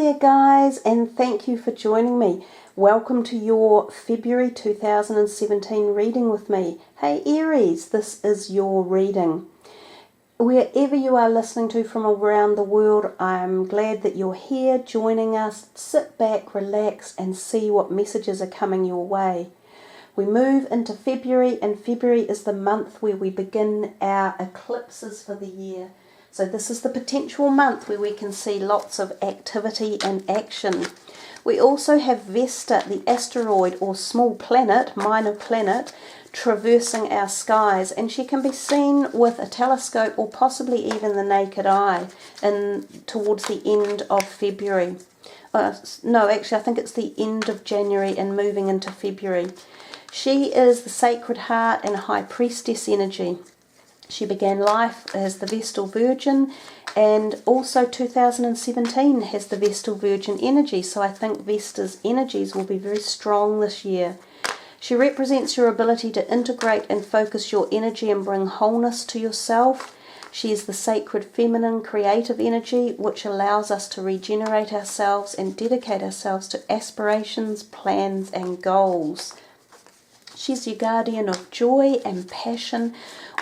there guys, and thank you for joining me. Welcome to your February 2017 reading with me. Hey Aries, this is your reading. Wherever you are listening to from around the world, I'm glad that you're here joining us. Sit back, relax, and see what messages are coming your way. We move into February, and February is the month where we begin our eclipses for the year. So this is the potential month where we can see lots of activity and action. We also have Vesta, the asteroid or small planet, minor planet, traversing our skies, and she can be seen with a telescope or possibly even the naked eye towards the end of February. No, actually I think it's the end of January and moving into February. She is the Sacred Heart and High Priestess energy. She began life as the Vestal Virgin, and also 2017 has the Vestal Virgin energy, so I think Vesta's energies will be very strong this year. She represents your ability to integrate and focus your energy and bring wholeness to yourself. She is the sacred feminine creative energy, which allows us to regenerate ourselves and dedicate ourselves to aspirations, plans and goals. She's your guardian of joy and passion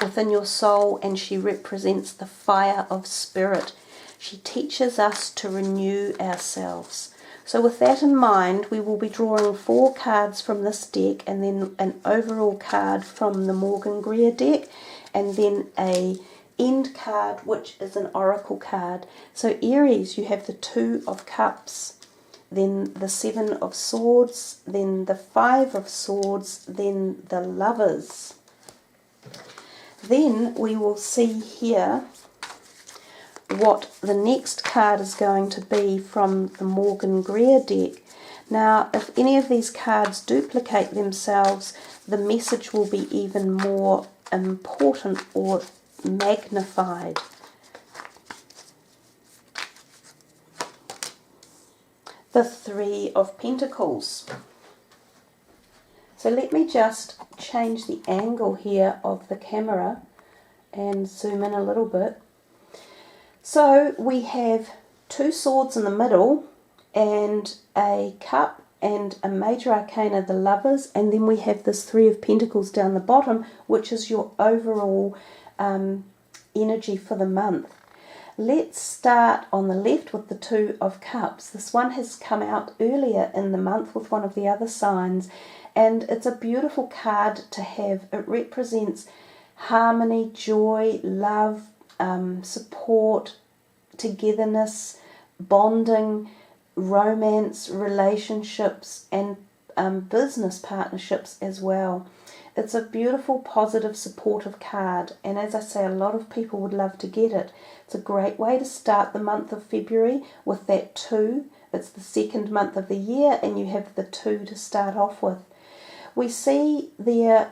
within your soul, and she represents the fire of spirit. She teaches us to renew ourselves. So with that in mind, we will be drawing 4 cards from this deck, and then an overall card from the Morgan Greer deck, and then a end card, which is an oracle card. So Aries, you have the 2 of Cups, then the 7 of Swords, then the 5 of Swords, then the Lovers. Then we will see here what the next card is going to be from the Morgan Greer deck. Now, if any of these cards duplicate themselves, the message will be even more important or magnified. The 3 of Pentacles. So let me just change the angle here of the camera and zoom in a little bit. So we have 2 swords in the middle and a cup and a major arcana, the Lovers, and then we have this 3 of Pentacles down the bottom, which is your overall energy for the month. Let's start on the left with the 2 of Cups. This one has come out earlier in the month with one of the other signs, and it's a beautiful card to have. It represents harmony, joy, love, support, togetherness, bonding, romance, relationships, and business partnerships as well. It's a beautiful, positive, supportive card, and as I say, a lot of people would love to get it. It's a great way to start the month of February with that 2. It's the 2nd month of the year, and you have the 2 to start off with. We see there,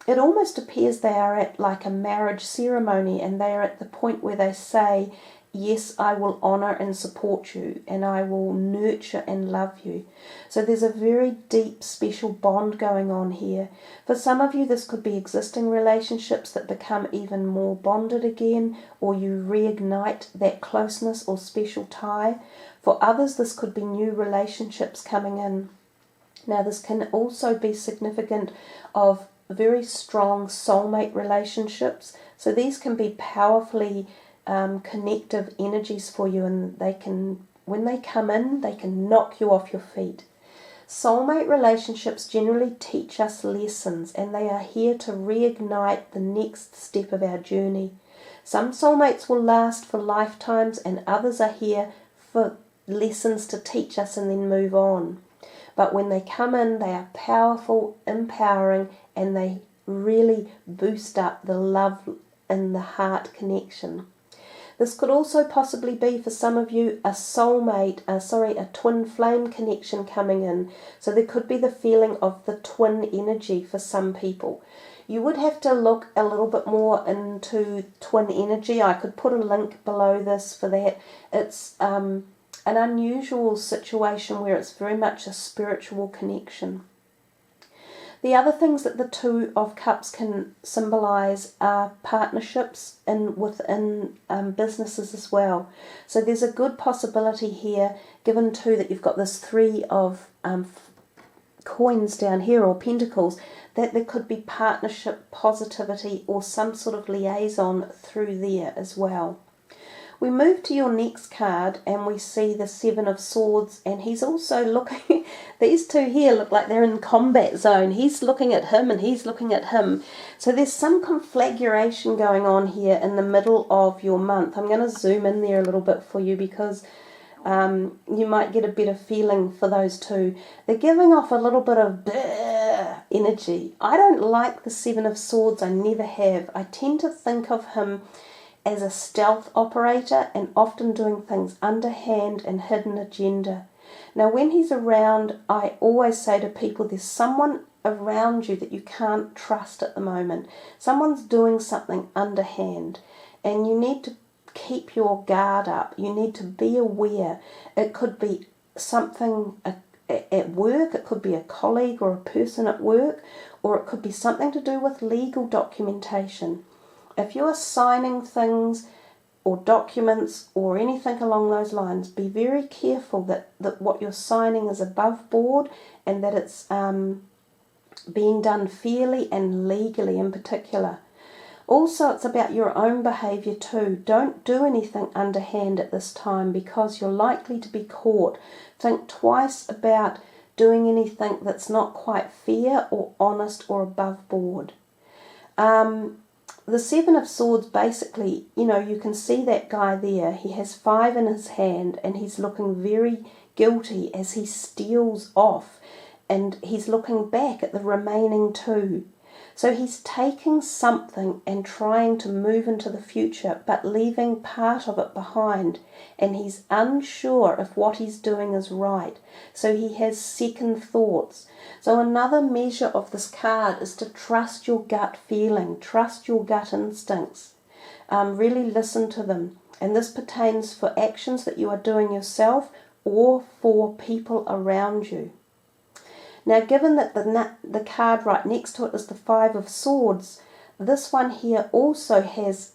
it almost appears they are at like a marriage ceremony, and they are at the point where they say, yes, I will honour and support you, and I will nurture and love you. So there's a very deep, special bond going on here. For some of you, this could be existing relationships that become even more bonded again, or you reignite that closeness or special tie. For others, this could be new relationships coming in. Now, this can also be significant of very strong soulmate relationships. So these can be powerfully connective energies for you, and they can, when they come in, they can knock you off your feet. Soulmate relationships generally teach us lessons, and they are here to reignite the next step of our journey. Some soulmates will last for lifetimes, and others are here for lessons to teach us and then move on. But when they come in, they are powerful, empowering, and they really boost up the love in the heart connection. This could also possibly be for some of you a a twin flame connection coming in. So there could be the feeling of the twin energy for some people. You would have to look a little bit more into twin energy. I could put a link below this for that. It's an unusual situation where it's very much a spiritual connection. The other things that the Two of Cups can symbolise are partnerships within businesses as well. So there's a good possibility here, given too that you've got this Three of coins down here, or pentacles, that there could be partnership, positivity, or some sort of liaison through there as well. We move to your next card and we see the Seven of Swords, and he's also looking, these two here look like they're in combat zone. He's looking at him and he's looking at him. So there's some conflagration going on here in the middle of your month. I'm going to zoom in there a little bit for you because you might get a better feeling for those two. They're giving off a little bit of energy. I don't like the Seven of Swords, I never have. I tend to think of him as a stealth operator and often doing things underhand and hidden agenda. Now when he's around, I always say to people, there's someone around you that you can't trust at the moment. Someone's doing something underhand and you need to keep your guard up. You need to be aware. It could be something at work, it could be a colleague or a person at work, or it could be something to do with legal documentation. If you're signing things or documents or anything along those lines, be very careful that what you're signing is above board and that it's being done fairly and legally in particular. Also, it's about your own behaviour too. Don't do anything underhand at this time because you're likely to be caught. Think twice about doing anything that's not quite fair or honest or above board. The Seven of Swords, basically, you can see that guy there. He has 5 in his hand and he's looking very guilty as he steals off, and he's looking back at the remaining 2. So he's taking something and trying to move into the future, but leaving part of it behind, and he's unsure if what he's doing is right. So he has second thoughts. So another measure of this card is to trust your gut feeling, trust your gut instincts. Really listen to them. And this pertains for actions that you are doing yourself or for people around you. Now, given that the card right next to it is the Five of Swords, this one here also has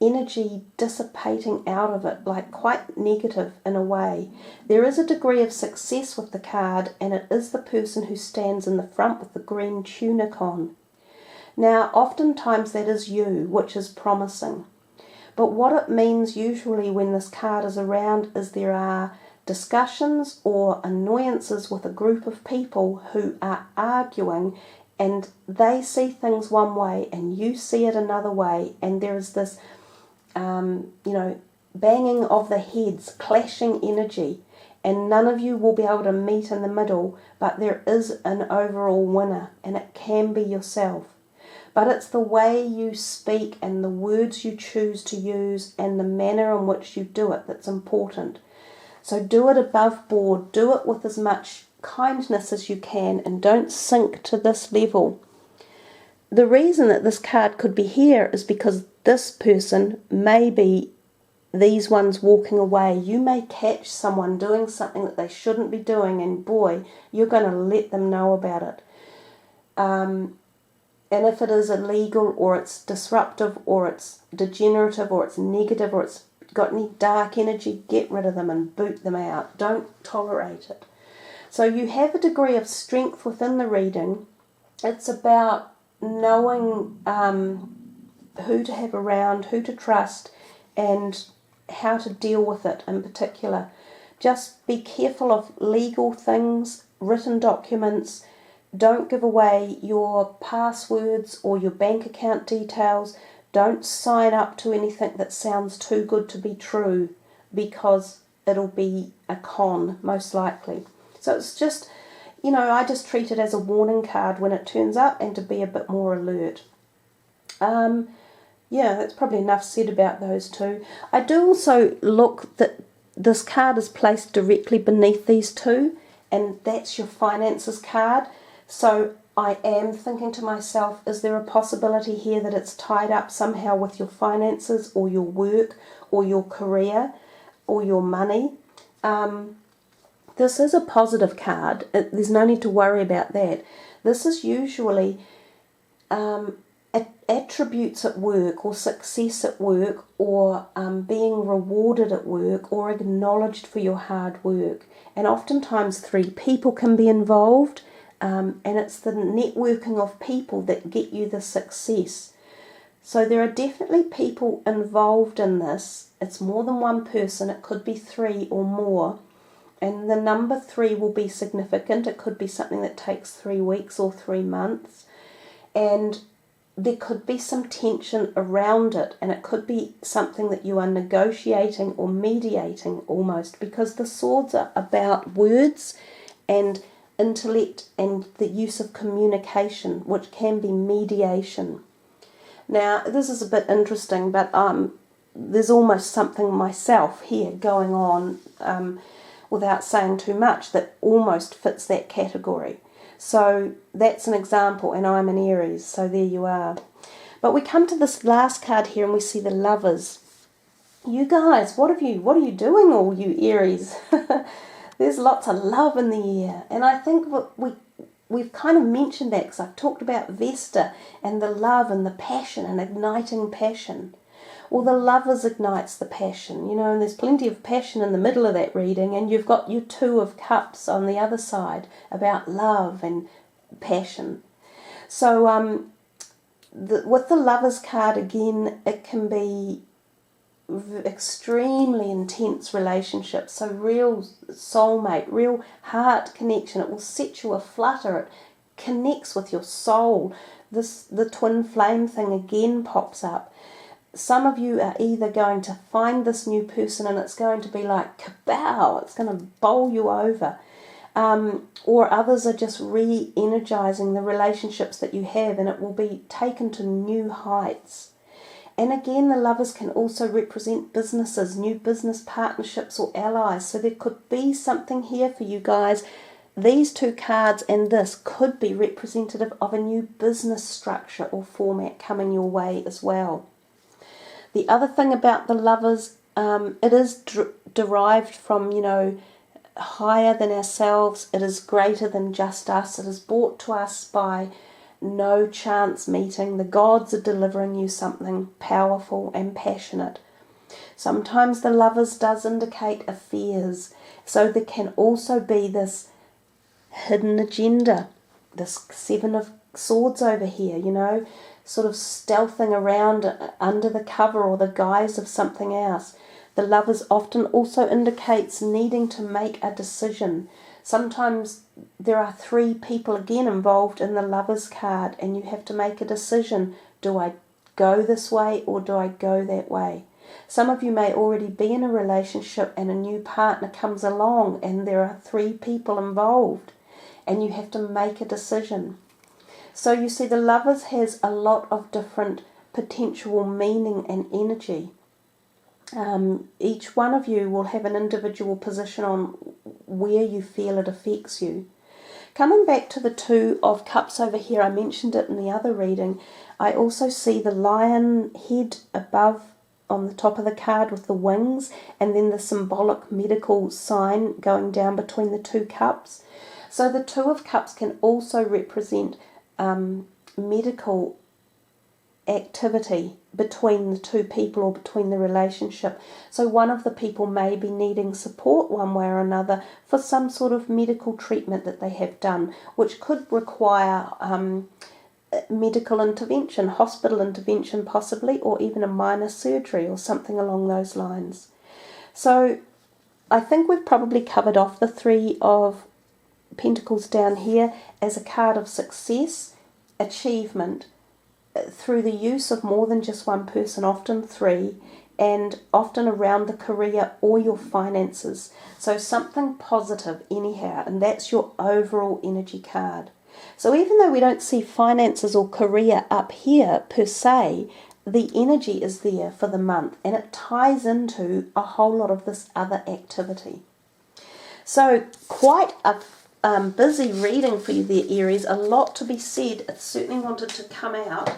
energy dissipating out of it, like quite negative in a way. There is a degree of success with the card, and it is the person who stands in the front with the green tunic on. Now, oftentimes that is you, which is promising. But what it means usually when this card is around is there are discussions or annoyances with a group of people who are arguing, and they see things one way and you see it another way, and there is this banging of the heads, clashing energy, and none of you will be able to meet in the middle, but there is an overall winner, and it can be yourself. But it's the way you speak and the words you choose to use and the manner in which you do it that's important. So do it above board, do it with as much kindness as you can, and don't sink to this level. The reason that this card could be here is because this person may be these ones walking away. You may catch someone doing something that they shouldn't be doing, and boy, you're going to let them know about it. And if it is illegal, or it's disruptive, or it's degenerative, or it's negative, or it's got any dark energy, get rid of them and boot them out. Don't tolerate it. So you have a degree of strength within the reading. It's about knowing who to have around, who to trust, and how to deal with it in particular. Just be careful of legal things, written documents. Don't give away your passwords or your bank account details. Don't sign up to anything that sounds too good to be true, because it'll be a con, most likely. So it's just, I just treat it as a warning card when it turns up, and to be a bit more alert. That's probably enough said about those two. I do also look that this card is placed directly beneath these two, and that's your finances card. So I am thinking to myself, is there a possibility here that it's tied up somehow with your finances or your work or your career or your money? This is a positive card. There's no need to worry about that. This is usually attributes at work, or success at work, or being rewarded at work, or acknowledged for your hard work. And oftentimes 3 people can be involved, and it's the networking of people that get you the success. So there are definitely people involved in this. It's more than one person. It could be 3 or more. And the number 3 will be significant. It could be something that takes 3 weeks or 3 months. And there could be some tension around it. And it could be something that you are negotiating or mediating almost. Because the swords are about words and intellect and the use of communication, which can be mediation. Now, this is a bit interesting, but there's almost something myself here going on, without saying too much, that almost fits that category. So that's an example, and I'm an Aries, so there you are. But we come to this last card here, and we see the Lovers. You guys, what are you doing, all you Aries? There's lots of love in the air, and I think we've kind of mentioned that because I've talked about Vesta and the love and the passion and igniting passion. Well, the Lovers ignites the passion, and there's plenty of passion in the middle of that reading, and you've got your 2 of Cups on the other side about love and passion. So with the Lovers card, again, it can be extremely intense relationships, so real soulmate, real heart connection. It will set you aflutter. It connects with your soul. The twin flame thing again pops up. Some of you are either going to find this new person and it's going to be like kabow, it's going to bowl you over, or others are just re-energizing the relationships that you have, and it will be taken to new heights. And again, the Lovers can also represent businesses, new business partnerships or allies. So there could be something here for you guys. These 2 cards and this could be representative of a new business structure or format coming your way as well. The other thing about the Lovers, it is derived from, higher than ourselves. It is greater than just us. It is brought to us by no chance meeting. The gods are delivering you something powerful and passionate. Sometimes the Lovers does indicate affairs, so there can also be this hidden agenda, this 7 of Swords over here, sort of stealthing around under the cover or the guise of something else. The Lovers often also indicates needing to make a decision. Sometimes there are 3 people again involved in the Lovers card, and you have to make a decision. Do I go this way or do I go that way? Some of you may already be in a relationship and a new partner comes along and there are 3 people involved and you have to make a decision. So you see, the Lovers has a lot of different potential meaning and energy. Each one of you will have an individual position on where you feel it affects you. Coming back to the 2 of Cups over here, I mentioned it in the other reading. I also see the lion head above on the top of the card with the wings, and then the symbolic medical sign going down between the 2 cups. So the 2 of Cups can also represent medical activity between the 2 people or between the relationship. So one of the people may be needing support one way or another for some sort of medical treatment that they have done, which could require medical intervention, hospital intervention possibly, or even a minor surgery or something along those lines. So I think we've probably covered off the 3 of Pentacles down here as a card of success, achievement, through the use of more than just one person, often 3, and often around the career or your finances. So something positive anyhow, and that's your overall energy card. So even though we don't see finances or career up here per se, the energy is there for the month, and it ties into a whole lot of this other activity. So quite a busy reading for you there, Aries. A lot to be said. It certainly wanted to come out.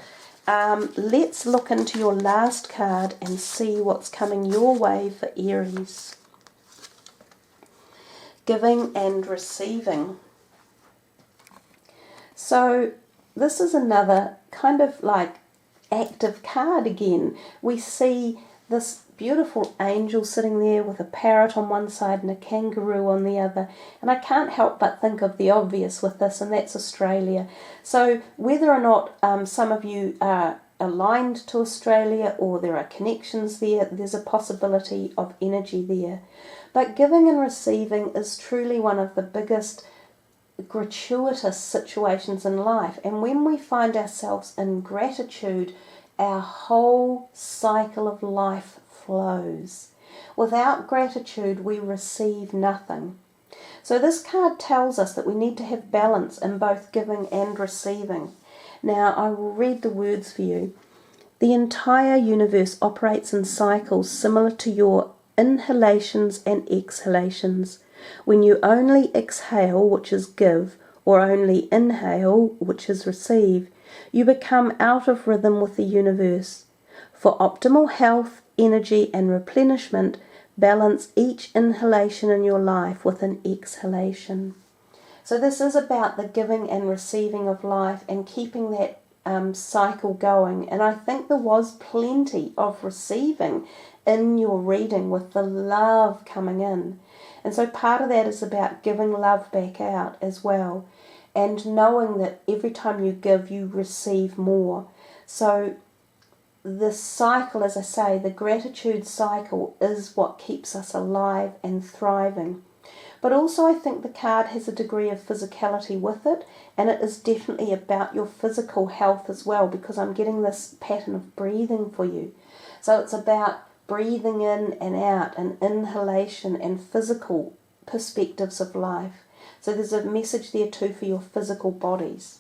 Let's look into your last card and see what's coming your way for Aries. Giving and receiving. So this is another kind of like active card again. We see this beautiful angel sitting there with a parrot on one side and a kangaroo on the other, and I can't help but think of the obvious with this, and that's Australia. So whether or not some of you are aligned to Australia or there are connections there, there's a possibility of energy there. But giving and receiving is truly one of the biggest gratuitous situations in life, and when we find ourselves in gratitude, our whole cycle of life flows. Without gratitude, we receive nothing. So this card tells us that we need to have balance in both giving and receiving. Now I will read the words for you. The entire universe operates in cycles similar to your inhalations and exhalations. When you only exhale, which is give, or only inhale, which is receive, you become out of rhythm with the universe. For optimal health, energy, and replenishment, balance each inhalation in your life with an exhalation. So this is about the giving and receiving of life and keeping that cycle going. And I think there was plenty of receiving in your reading with the love coming in. And so part of that is about giving love back out as well, and knowing that every time you give, you receive more. So the cycle, as I say, the gratitude cycle is what keeps us alive and thriving. But also I think the card has a degree of physicality with it, and it is definitely about your physical health as well, because I'm getting this pattern of breathing for you. So it's about breathing in and out, and inhalation and physical perspectives of life. So there's a message there too for your physical bodies.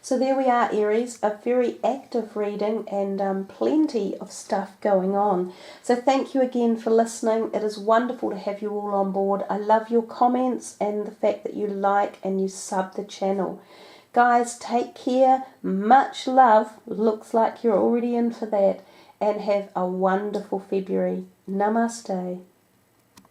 So there we are, Aries, a very active reading and plenty of stuff going on. So thank you again for listening. It is wonderful to have you all on board. I love your comments and the fact that you like and you sub the channel. Guys, take care. Much love. Looks like you're already in for that. And have a wonderful February. Namaste.